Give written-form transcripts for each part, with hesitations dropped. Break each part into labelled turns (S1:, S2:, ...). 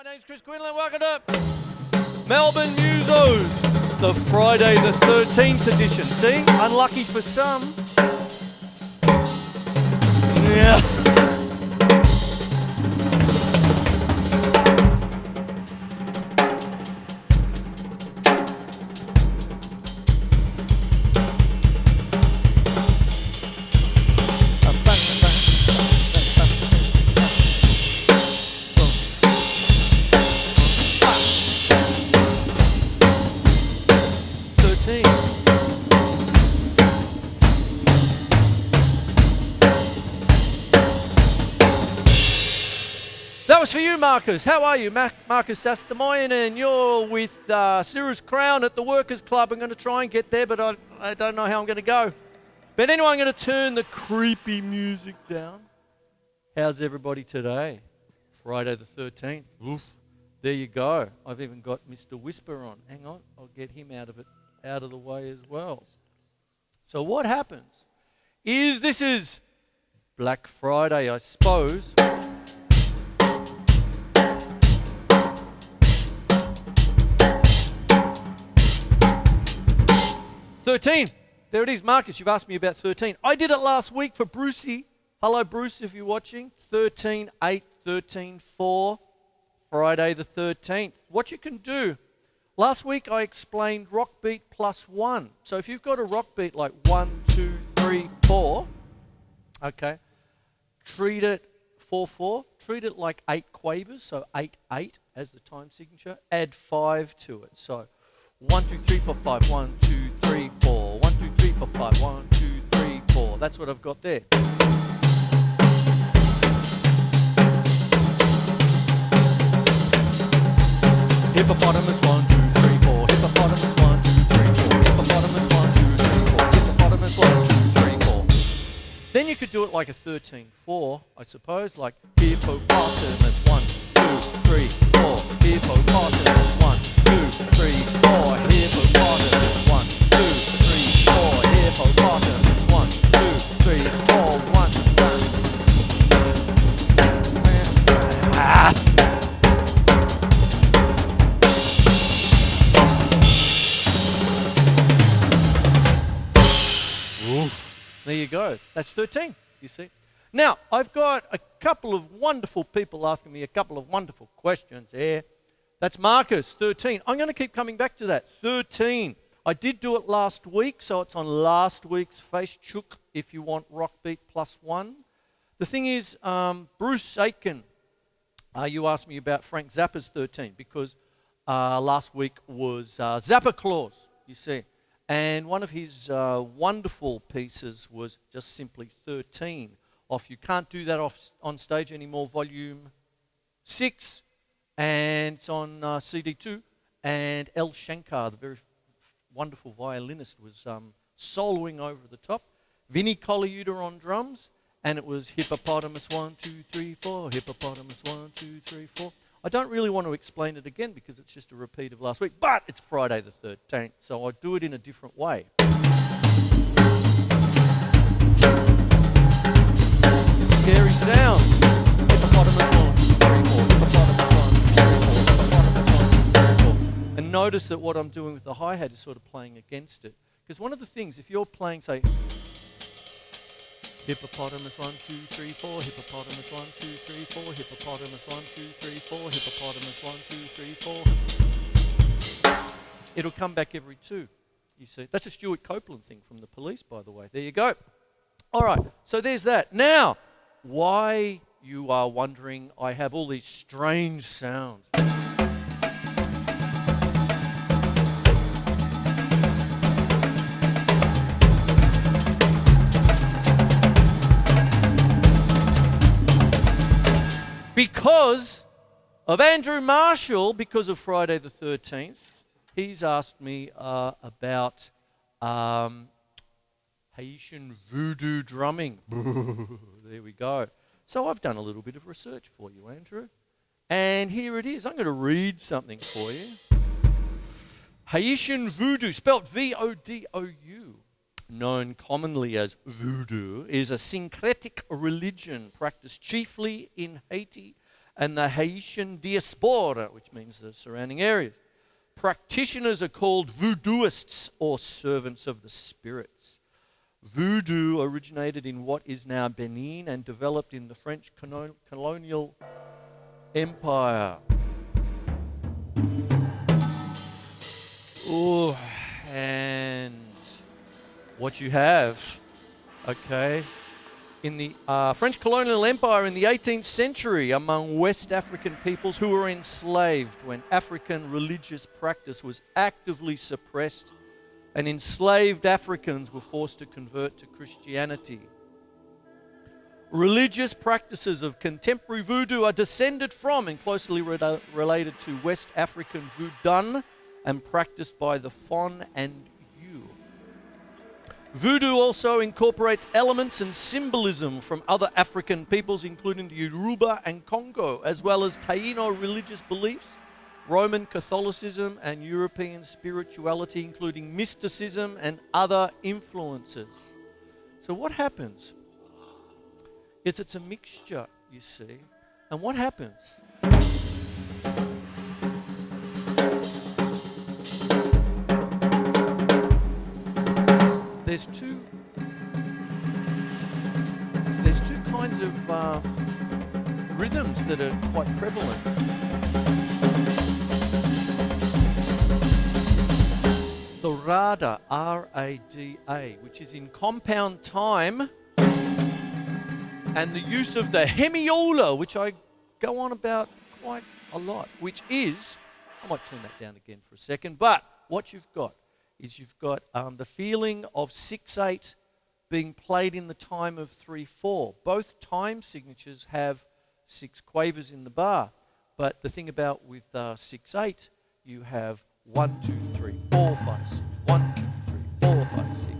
S1: My name's Quinlan. Welcome to Melbourne Musos, the Friday the 13th edition. See? Unlucky for some. Yeah. That was for you, Markus. How are you? Markus Saastamoinen, and you're with Cirrus Crown at the Workers' Club. I'm going to try and get there, but I don't know how I'm going to go. But anyway, I'm going to turn the creepy music down. How's everybody today? Friday the 13th. Oof. There you go. I've even got Mr. Whisper on. Hang on. I'll get him out of the way as well. So what happens is this is Black Friday, I suppose. '13. There it is. Markus, you've asked me about 13. I did it last week for Brucey. Hello, Bruce, if you're watching. 13/8, 13/4, Friday the 13th. What you can do, last week I explained rock beat plus 1. So if you've got a rock beat like 1, 2, 3, 4, okay, treat it 4/4. Treat it like 8 quavers, so 8/8 as the time signature. Add 5 to it. So 1, 2, 3, 4, 5. 1, 2, 3, 4. 1, 2, 3, 4, 5. 1, 2, 3, 4. That's what I've got there. Hippopotamus 1, 2, 3, 4. Hippopotamus 1, 2, 3, 4. Hippopotamus 1, 2, 3, 4. Hippopotamus 1, 2, 3, 4. Then you could do it like a 13/4, I suppose, like hippopotamus 1, 2, 3, 4. Hippopotamus 1, 2, 3, 4. Hippopotamus 1, 2, 3, 4. Hippopotamus 1, 2, 3, 4. 1, 2. Ah! There you go. That's 13, you see. Now, I've got a couple of wonderful people asking me a couple of wonderful questions here. That's Markus, 13. I'm going to keep coming back to that. 13. I did do it last week, so it's on last week's Facechook if you want rock beat plus 1. The thing is, Bruce Aitken, you asked me about Frank Zappa's 13 because last week was Zappa Claus, you see. And one of his wonderful pieces was just simply 13 off. You can't do that on stage anymore, volume 6. And it's on CD 2. And El Shankar, the very wonderful violinist, was soloing over the top. Vinnie Colaiuta on drums. And it was hippopotamus 1, 2, 3, 4. Hippopotamus 1, 2, 3, 4. I don't really want to explain it again because it's just a repeat of last week, but it's Friday the 13th, so I do it in a different way. Scary sound. Hippopotamus 1, 2, 3, 4. Hippopotamus 1, 2, 3, 4. Hippopotamus 1, 2, 3, 4. And notice that what I'm doing with the hi-hat is sort of playing against it. Because one of the things, if you're playing, say, hippopotamus 1, 2, 3, 4. Hippopotamus 1, 2, 3, 4. Hippopotamus 1, 2, 3, 4. Hippopotamus 1, 2, 3, 4. It'll come back every 2. You see, that's a Stuart Copeland thing from the Police, by the way. There you go. All right, so there's that. Now, why you are wondering, I have all these strange sounds. Because of Androo Marschall, because of Friday the 13th, he's asked me about Haitian Voodoo Drumming. There we go. So I've done a little bit of research for you, Andrew. And here it is. I'm going to read something for you. Haitian Voodoo, spelt V-O-D-O-U, known commonly as voodoo, is a syncretic religion practiced chiefly in Haiti and the Haitian diaspora, which means the surrounding areas. Practitioners are called voodooists or servants of the spirits. Voodoo originated in what is now Benin and developed in the French colonial empire. Ooh, and what you have, okay, in the French colonial empire in the 18th century among West African peoples who were enslaved when African religious practice was actively suppressed and enslaved Africans were forced to convert to Christianity. Religious practices of contemporary voodoo are descended from and closely related to West African voodoo and practiced by the Fon and Yu. Voodoo also incorporates elements and symbolism from other African peoples, including the Yoruba and Congo, as well as Taino religious beliefs, Roman Catholicism, and European spirituality, including mysticism and other influences. So what happens? It's a mixture, you see. And what happens? There's two kinds of rhythms that are quite prevalent. The rada, R-A-D-A, which is in compound time, and the use of the hemiola, which I go on about quite a lot, which is, I might turn that down again for a second, but what you've got is you've got the feeling of 6/8 being played in the time of 3/4. Both time signatures have 6 quavers in the bar, but the thing about with 6/8, you have 1, 2, 3, 4, 5, 6, 1, 2, 3, 4, 5, 6.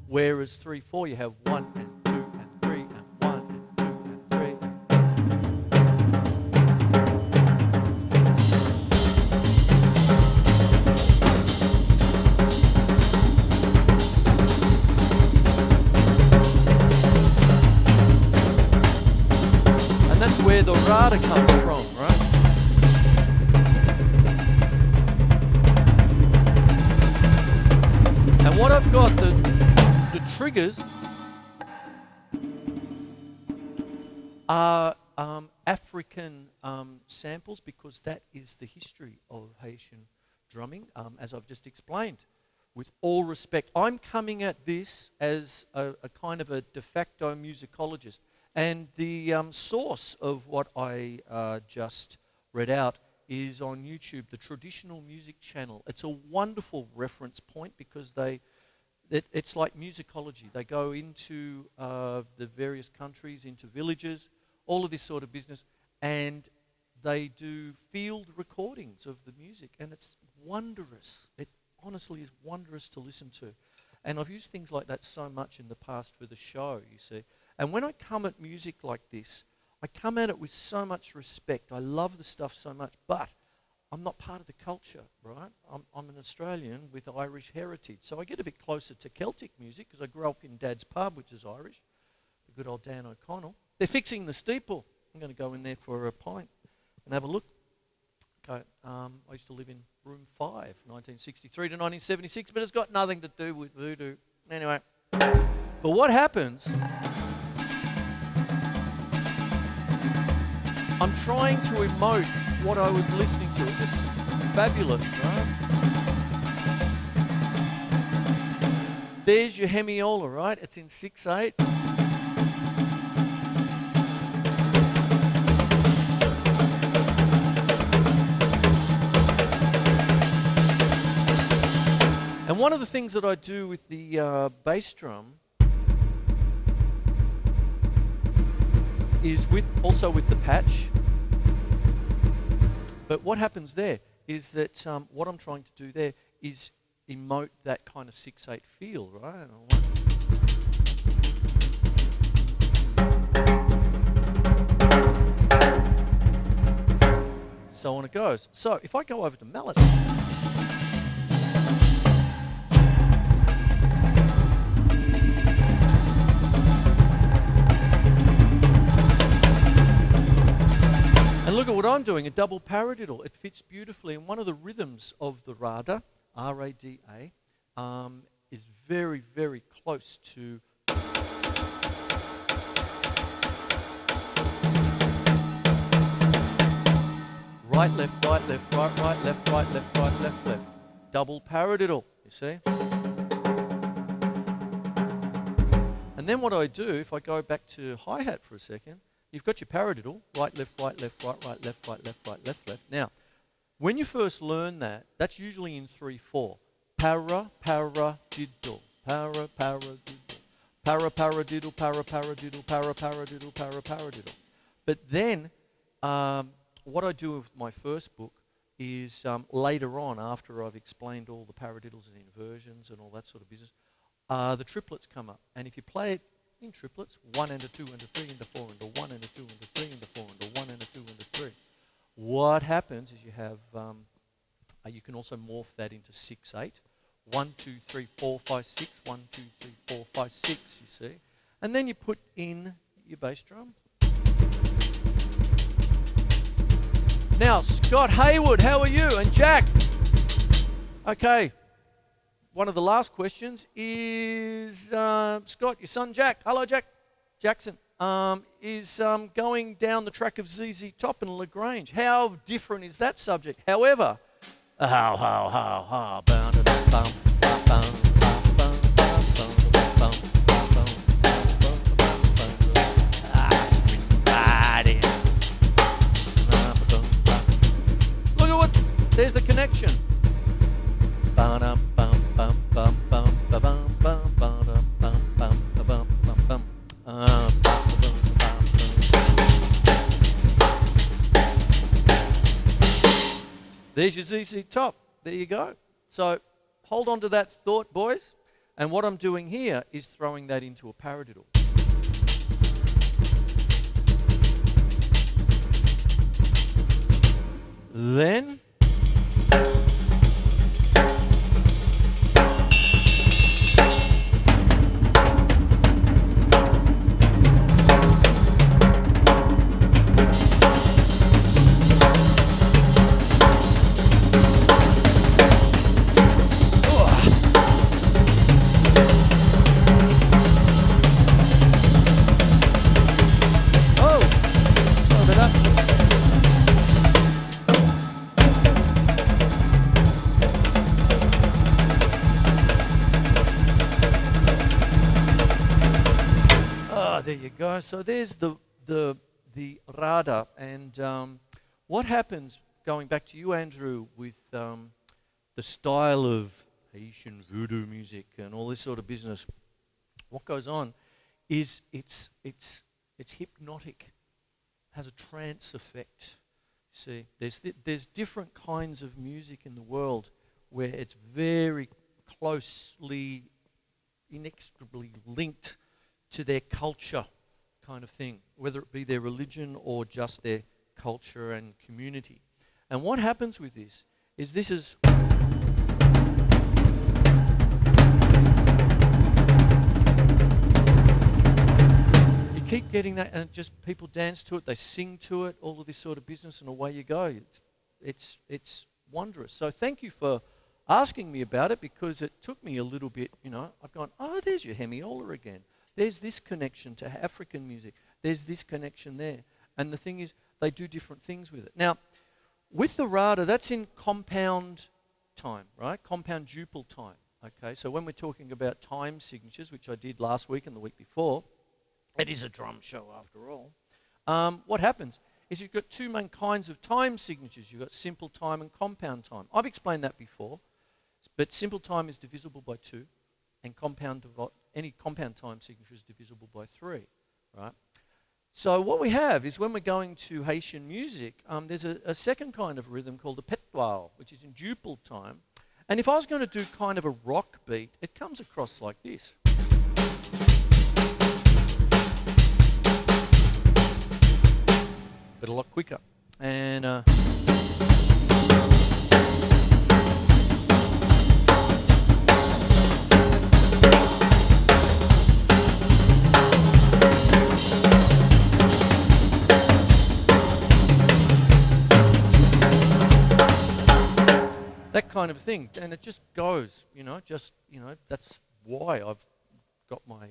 S1: Whereas 3/4, you have 1 and 2 and 3 and 1 and 2 and 3. And that's where the rada comes from, right? And what I've got, the triggers are African samples, because that is the history of Haitian drumming, as I've just explained. With all respect, I'm coming at this as a kind of a de facto musicologist. And the source of what I just read out is on YouTube, the Traditional Music Channel. It's a wonderful reference point because it's like musicology. They go into the various countries, into villages, all of this sort of business, and they do field recordings of the music, and it's wondrous. It honestly is wondrous to listen to. And I've used things like that so much in the past for the show, you see. And when I come at music like this, I come at it with so much respect. I love the stuff so much, but I'm not part of the culture, right? I'm an Australian with Irish heritage, so I get a bit closer to Celtic music because I grew up in Dad's pub, which is Irish, the good old Dan O'Connell. They're fixing the steeple. I'm going to go in there for a pint and have a look. Okay, I used to live in room 5, 1963 to 1976, but it's got nothing to do with voodoo. Anyway, but what happens... I'm trying to emote what I was listening to. It's just fabulous, right? There's your hemiola, right? It's in 6/8. And one of the things that I do with the bass drum is also with the patch. But what happens there is that what I'm trying to do there is emote that kind of 6/8 feel, right? So on it goes. So if I go over to melody, and look at what I'm doing, a double paradiddle. It fits beautifully, and one of the rhythms of the rada, R-A-D-A, is very, very close to right, left, right, left, right, right, left, right, left, right, left, left. Double paradiddle, you see? And then what I do, if I go back to hi-hat for a second, you've got your paradiddle, right, left, right, left, right, right, left, right, left, right, left, left. Now, when you first learn that, that's usually in 3/4. Para, para, diddle. Para, para, diddle. Para, para, diddle, para, para, diddle, para, para, diddle, para, para, diddle. But then, what I do with my first book is later on, after I've explained all the paradiddles and inversions and all that sort of business, the triplets come up. And if you play it in triplets, 1 and a 2 and a 3 and a 4 and a 1 and a 2 and a 3 and a 4 and a 1 and a 2 and a 3. What happens is you have, you can also morph that into 6/8. 1, 2, 3, 4, 5, 6. 1, 2, 3, 4, 5, 6, you see. And then you put in your bass drum. Now, Scott Hayward, how are you? And Jack. Okay. One of the last questions is, Scott, your son Jack, hello Jack, Jackson, is going down the track of ZZ Top and Lagrange. How different is that subject? However, look at what, there's the connection. There's your ZZ Top. There you go. So hold on to that thought, boys. And what I'm doing here is throwing that into a paradiddle. Then there you go. So there's the rada, and what happens, going back to you, Andrew, with the style of Haitian voodoo music and all this sort of business. What goes on is it's hypnotic, has a trance effect. See, there's different kinds of music in the world where it's very closely, inextricably linked to their culture kind of thing, whether it be their religion or just their culture and community. And what happens with this is you keep getting that, and just people dance to it, they sing to it, all of this sort of business, and away you go. It's wondrous. So thank you for asking me about it, because it took me a little bit, I've gone, oh, there's your hemiola again. There's this connection to African music. There's this connection there. And the thing is, they do different things with it. Now, with the rada, that's in compound time, right? Compound duple time, okay? So when we're talking about time signatures, which I did last week and the week before, it is a drum show after all. What happens is you've got two main kinds of time signatures. You've got simple time and compound time. I've explained that before, but simple time is divisible by 2, and any compound time signature is divisible by 3, right? So what we have is, when we're going to Haitian music, there's a second kind of rhythm called the pétoile, which is in duple time. And if I was going to do kind of a rock beat, it comes across like this. But a lot quicker. And kind of thing, and it just goes, that's why I've got my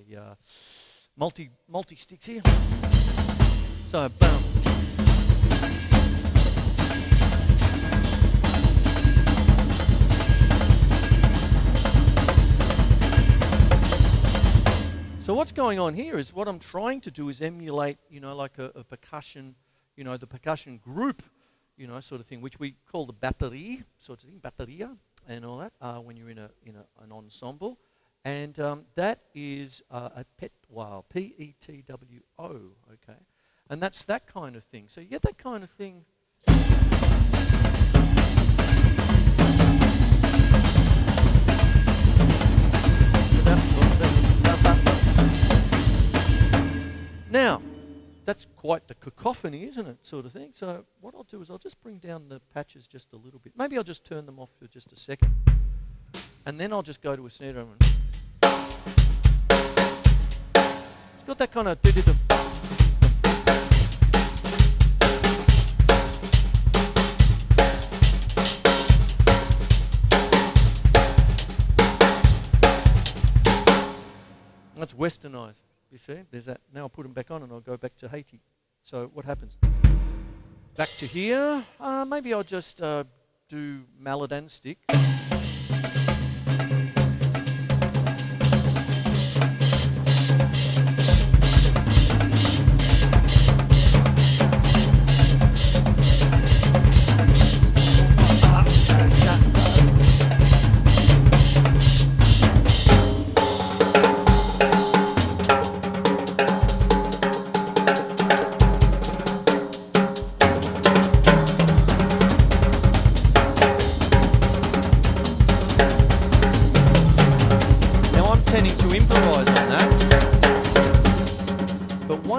S1: multi sticks here. So, boom. So what's going on here is what I'm trying to do is emulate, like a percussion, the percussion group, sort of thing, which we call the batterie, sort of thing, batteria, and all that, when you're in an ensemble. And that is a petwo, P-E-T-W-O, okay? And that's that kind of thing. So you get that kind of thing. Now, that's quite the cacophony, isn't it, sort of thing? So what I'll do is I'll just bring down the patches just a little bit. Maybe I'll just turn them off for just a second. And then I'll just go to a snare drum. It's got that kind of... That's westernized. You see, there's that. Now I'll put them back on and I'll go back to Haiti. So what happens? Back to here. Maybe I'll just do mallet and stick.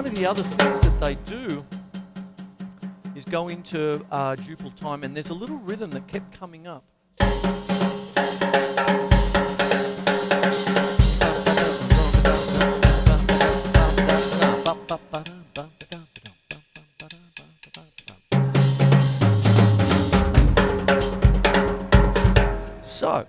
S1: The other things that they do is go into duple time, and there's a little rhythm that kept coming up. So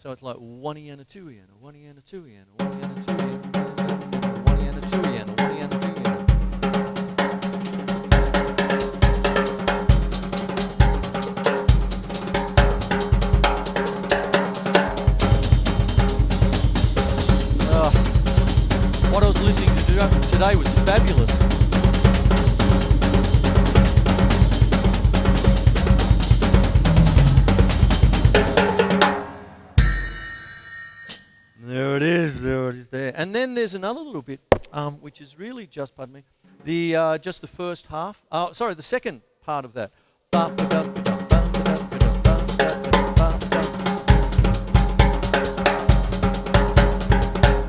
S1: So it's like 1 and a 2 and a 1 and a 2 and a 1 and a 2 and a 1 and a 2 and a 1 and a 2 and. What I was listening to today was fabulous. There it is there. And then there's another little bit, which is really just, pardon me, just the first half. Sorry, the second part of that.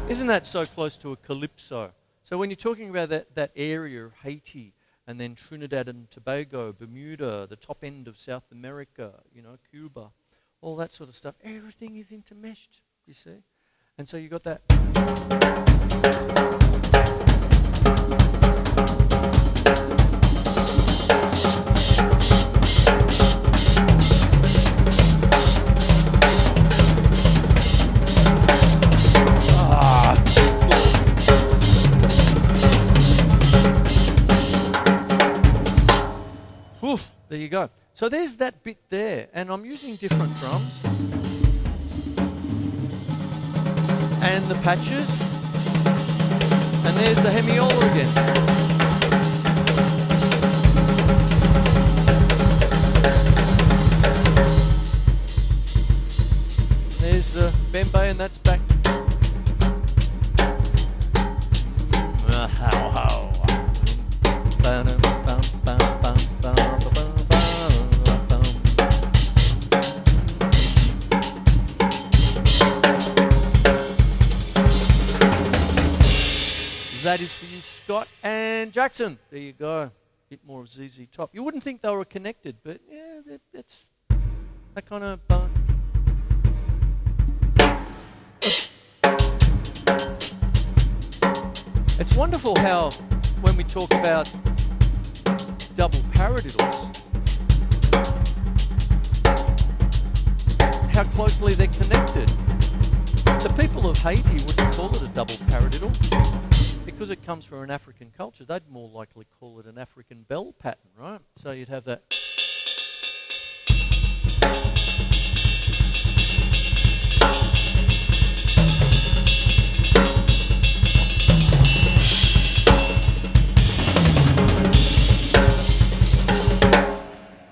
S1: Isn't that so close to a calypso? So when you're talking about that area of Haiti, and then Trinidad and Tobago, Bermuda, the top end of South America, Cuba, all that sort of stuff, everything is intermeshed, you see? And so you got that. There you go. So there's that bit there, and I'm using different drums. And the patches, and there's the hemiola again. There's the bembe, and that's back. that is for you, Scott and Jackson. There you go. Bit more of ZZ Top. You wouldn't think they were connected, but yeah, it's that kind of... It's wonderful how, when we talk about double paradiddles, how closely they're connected. The people of Haiti wouldn't call it a double paradiddle because it comes from an African culture. They'd more likely call it an African bell pattern, right? So you'd have that.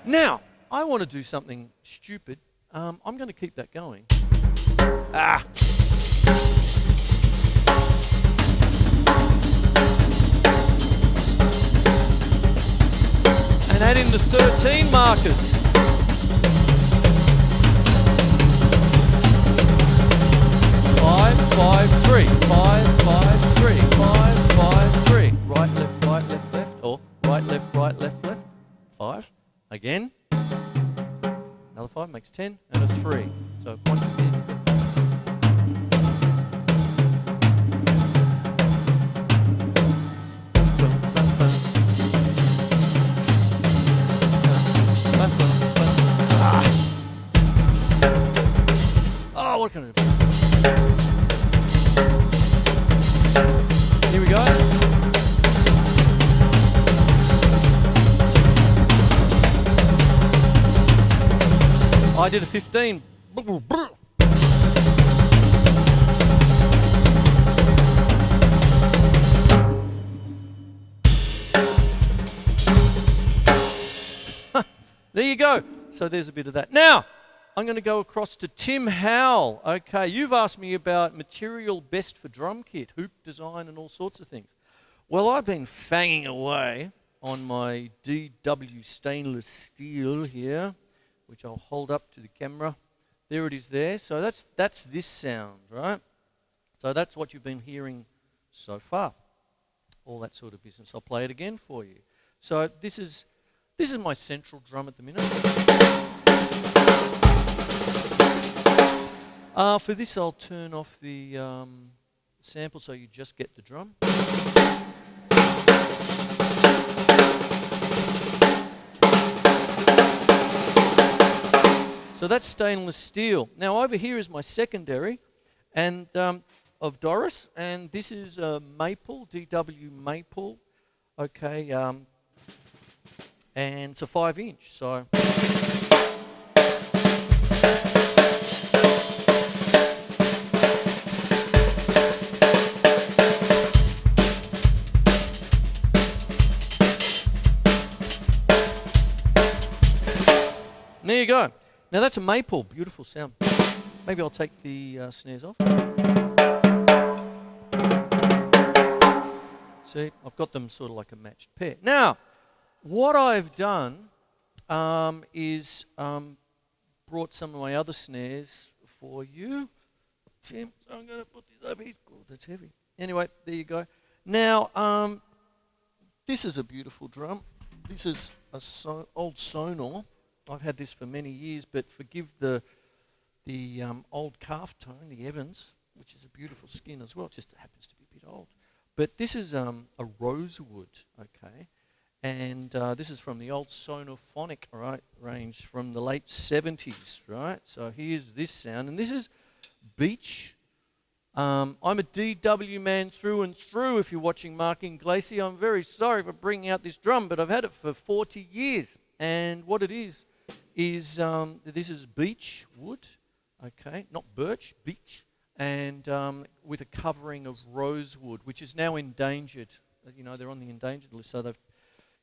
S1: Now, I want to do something stupid. I'm going to keep that going. Ah! And add in the 13 markers. Five, 5, 3. 5, 5, 3. 5, 5, 3. Right, left, left. Or right, left, left. 5. Again. Another 5 makes 10 and a 3. So 1, 2, 3. Oh, what can I do? Here we go. I did a 15. There you go. So there's a bit of that. Now, I'm going to go across to Tim Howell. Okay, you've asked me about material best for drum kit, hoop design and all sorts of things. Well, I've been fanging away on my DW stainless steel here, which I'll hold up to the camera. There it is there. So that's this sound, right? So that's what you've been hearing so far. All that sort of business. I'll play it again for you. So this is my central drum at the minute. For this I'll turn off the sample so you just get the drum. So that's stainless steel. Now over here is my secondary and of Doris, and this is maple, DW maple. Okay, and it's a 5-inch. So there you go. Now that's a maple, beautiful sound. Maybe I'll take the snares off. See, I've got them sort of like a matched pair. Now, what I've done is brought some of my other snares for you. Tim, so I'm going to put these over here. Oh, that's heavy. Anyway, there you go. Now, this is a beautiful drum. This is a old Sonor. I've had this for many years, but forgive the old calf tone, the Evans, which is a beautiful skin as well. It just happens to be a bit old. But this is a rosewood, okay? And this is from the old Sonophonic, right, range from the late 70s, right? So here's this sound, and this is beech. I'm a DW man through and through. If you're watching Mark Inglesi, I'm very sorry for bringing out this drum, but I've had it for 40 years. And what it is this is beech wood, okay, not birch, beech, and with a covering of rosewood, which is now endangered. You know, they're on the endangered list, so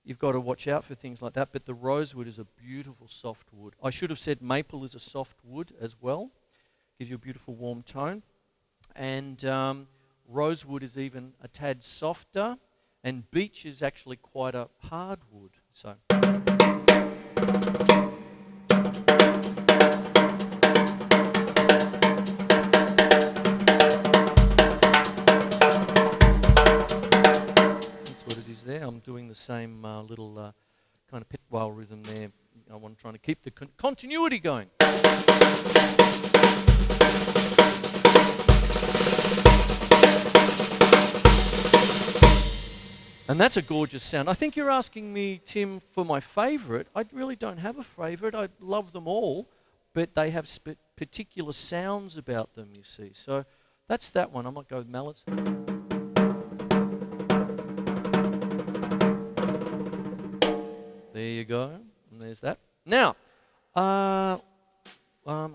S1: you've got to watch out for things like that. But the rosewood is a beautiful soft wood. I should have said maple is a soft wood as well. Gives you a beautiful warm tone. And rosewood is even a tad softer, and beech is actually quite a hard wood. So. on trying to keep the continuity going. And that's a gorgeous sound. I think you're asking me, Tim, for my favourite. I really don't have a favourite. I love them all, but they have particular sounds about them, you see. So that's that one. I might go with mallets. There you go. And there's that. Now, I'll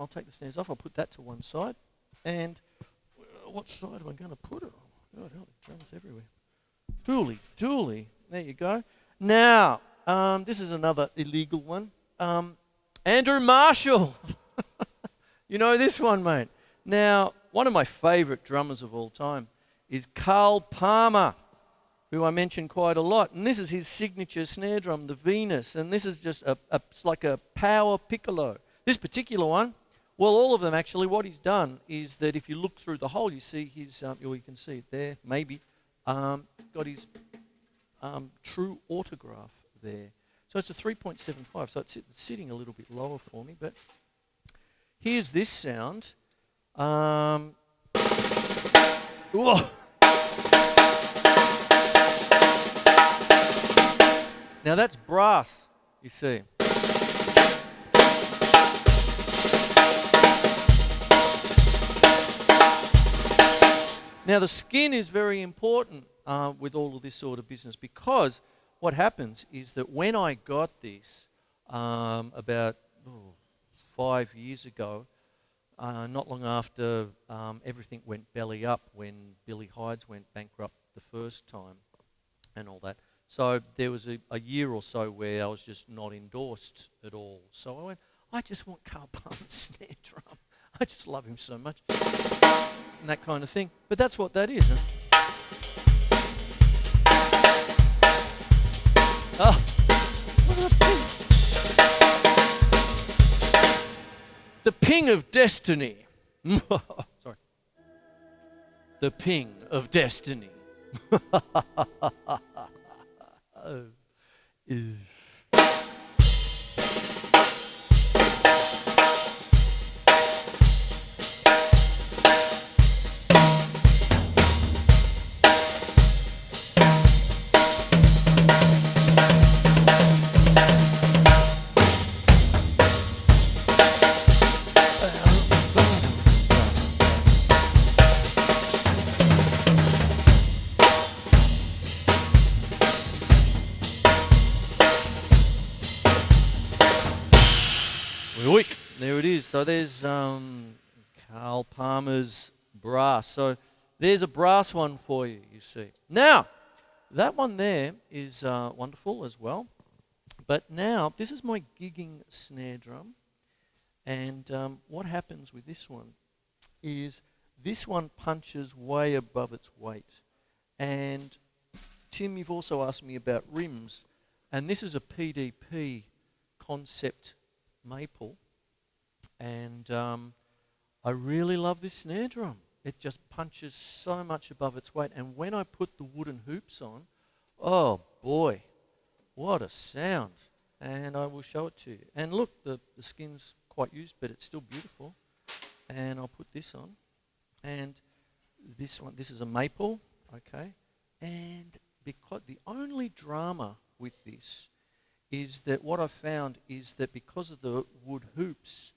S1: take the snares off. I'll put that to one side. And what side am I going to put it on? God, hell, the drums everywhere. Dooly. There you go. Now, this is another illegal one. Androo Marschall. You know this one, mate. Now, one of my favourite drummers of all time is Carl Palmer, who I mention quite a lot. And this is his signature snare drum, the Venus. And this is just it's like a power piccolo. This particular one, well, all of them actually, what he's done is that if you look through the hole, you see his, or you can see it there, maybe, got his true autograph there. So it's a 3.75, so it's sitting a little bit lower for me, but here's this sound. Whoa. Now that's brass, you see. Now the skin is very important with all of this sort of business, because what happens is that when I got this about 5 years ago, not long after everything went belly up when Billy Hides went bankrupt the first time and all that. So there was a year or so where I was just not endorsed at all. So I went, I just want Carl Palmer's snare drum. I just love him so much. And that kind of thing. But that's what that is. Huh? Oh. The ping of destiny. Sorry. The ping of destiny. There it is. So there's Carl Palmer's brass. So there's a brass one for you, you see. Now, that one there is wonderful as well. But now, this is my gigging snare drum. And what happens with this one is this one punches way above its weight. And Tim, you've also asked me about rims. And this is a PDP concept maple. And I really love this snare drum. It just punches so much above its weight. And when I put the wooden hoops on, oh boy, what a sound. And I will show it to you. And look, the skin's quite used, but it's still beautiful. And I'll put this on. And this one, this is a maple, okay? And because the only drama with this is that what I've found is that because of the wood hoops,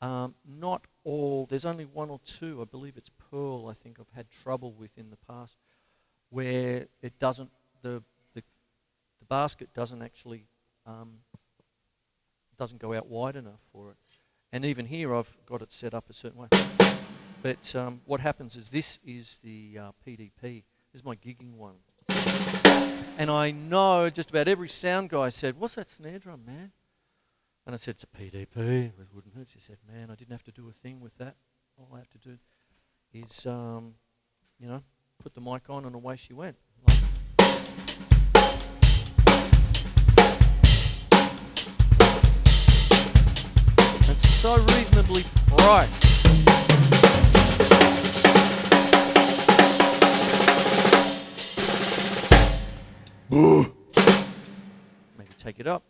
S1: not all, there's only one or two, I believe it's pearl, I think I've had trouble with in the past, where it doesn't, the basket doesn't actually, doesn't go out wide enough for it. And even here I've got it set up a certain way. But what happens is this is the PDP. This is my gigging one. And I know just about every sound guy said, what's that snare drum, man? And I said, it's a PDP with wooden hoops. He said, man, I didn't have to do a thing with that. All I have to do is, put the mic on and away she went. It's so reasonably priced. Maybe take it up.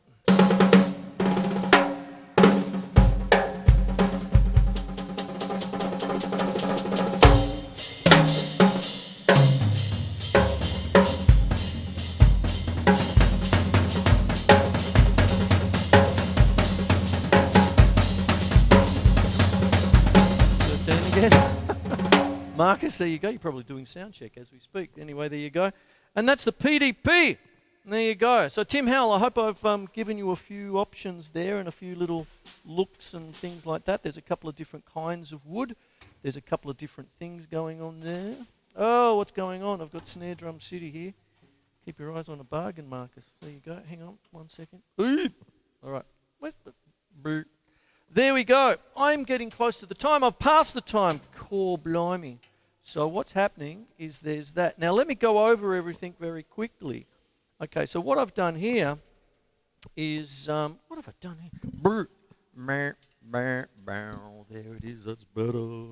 S1: again. Marcus, there you go. You're probably doing sound check as we speak. Anyway, there you go. And that's the PDP. There you go. So Tim Howell, I hope I've given you a few options there and a few little looks and things like that. There's a couple of different kinds of wood. There's a couple of different things going on there. Oh, what's going on? I've got Snare Drum City here. Keep your eyes on a bargain, Marcus. There you go. Hang on 1 second. All right. Where's the... There we go. I'm getting close to the time. I've passed the time. Core blimey. So what's happening is there's that. Now let me go over everything very quickly. Okay, so what I've done here is, what have I done here? There it is, that's better.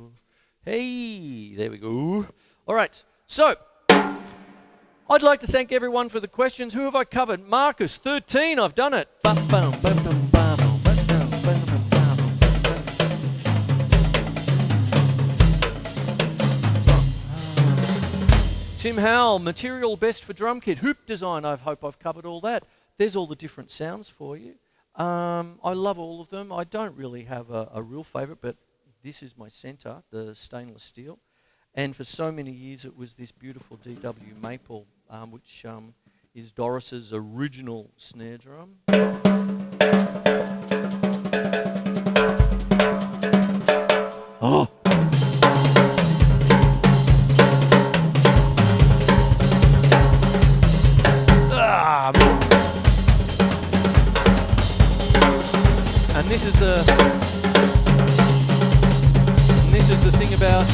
S1: Hey, there we go. All right, so I'd like to thank everyone for the questions. Who have I covered? Marcus, 13, I've done it. Tim Howell, material best for drum kit. Hoop design, I hope I've covered all that. There's all the different sounds for you. I love all of them. I don't really have a real favourite, but this is my centre, the stainless steel. And for so many years it was this beautiful DW Maple, which is Doris's original snare drum. Oh! And this is the thing about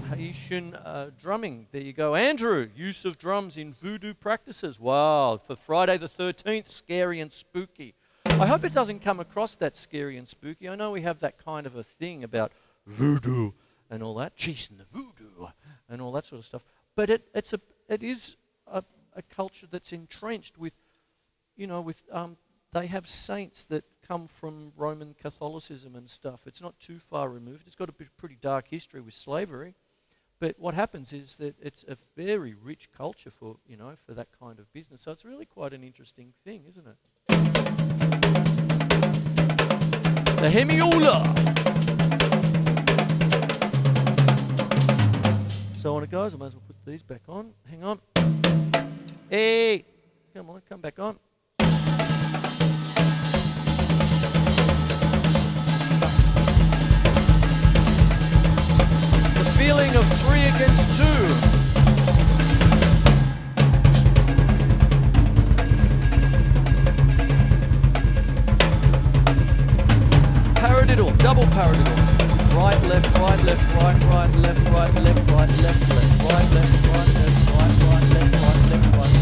S1: Haitian drumming. There you go. Andrew, use of drums in voodoo practices. Wow, for Friday the 13th, scary and spooky. I hope it doesn't come across that scary and spooky. I know we have that kind of a thing about voodoo and all that, chasing the voodoo and all that sort of stuff. But it is a culture that's entrenched with, they have saints that come from Roman Catholicism and stuff. It's not too far removed. It's got a pretty dark history with slavery. But what happens is that it's a very rich culture for that kind of business. So it's really quite an interesting thing, isn't it? The hemiola. So on it goes. I might as well put these back on. Hang on. Hey, come on, come back on. The feeling of 3 against 2. Paradiddle, double paradiddle. Right, left, right, left, right, right, left, right, left, right, left, left, right, left, right, left, right, right, left, right, left, right, left, right.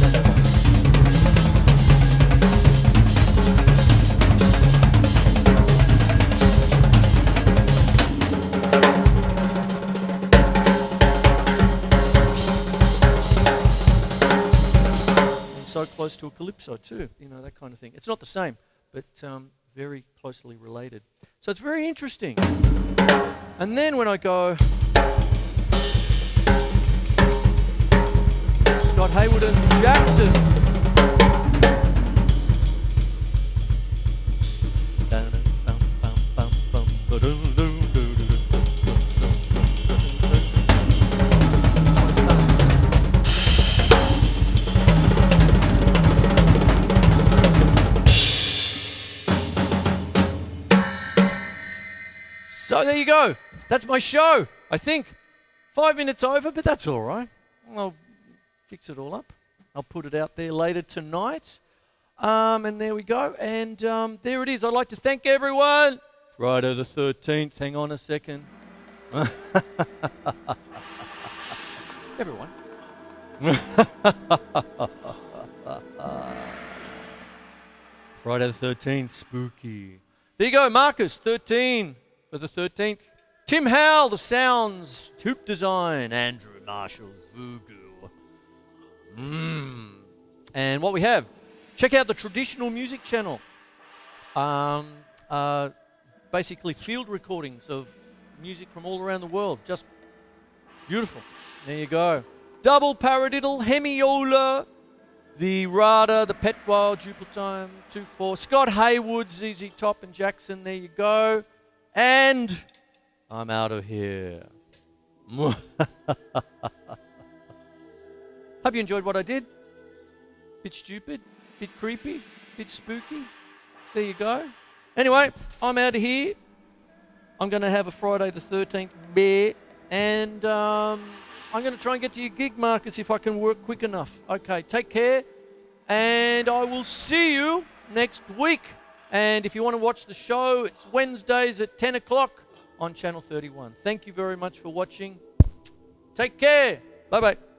S1: And so close to a calypso too, that kind of thing. It's not the same, but very closely related. So it's very interesting. And then when I go Scott Hayward and Jackson. So there you go. That's my show, I think. 5 minutes over, but that's all right. I'll fix it all up. I'll put it out there later tonight. And there we go. And there it is. I'd like to thank everyone. Friday the 13th. Hang on a second. Everyone. Friday the 13th. Spooky. There you go, Marcus. 13. For the 13th, Tim Howell, the sounds, hoop design, Androo Marschall, voodoo. And what we have, check out the traditional music channel. Basically field recordings of music from all around the world. Just beautiful. There you go. Double paradiddle, hemiola, the Rada, the Petwa, Jupiter 2/4, Scott Hayward, ZZ Top and Jackson. There you go. And I'm out of here. Hope you enjoyed what I did. Bit stupid, bit creepy, bit spooky. There you go. Anyway, I'm out of here. I'm going to have a Friday the 13th beer, and I'm going to try and get to your gig, Marcus, if I can work quick enough. Okay, take care, and I will see you next week. And if you want to watch the show, it's Wednesdays at 10 o'clock on Channel 31. Thank you very much for watching. Take care. Bye-bye.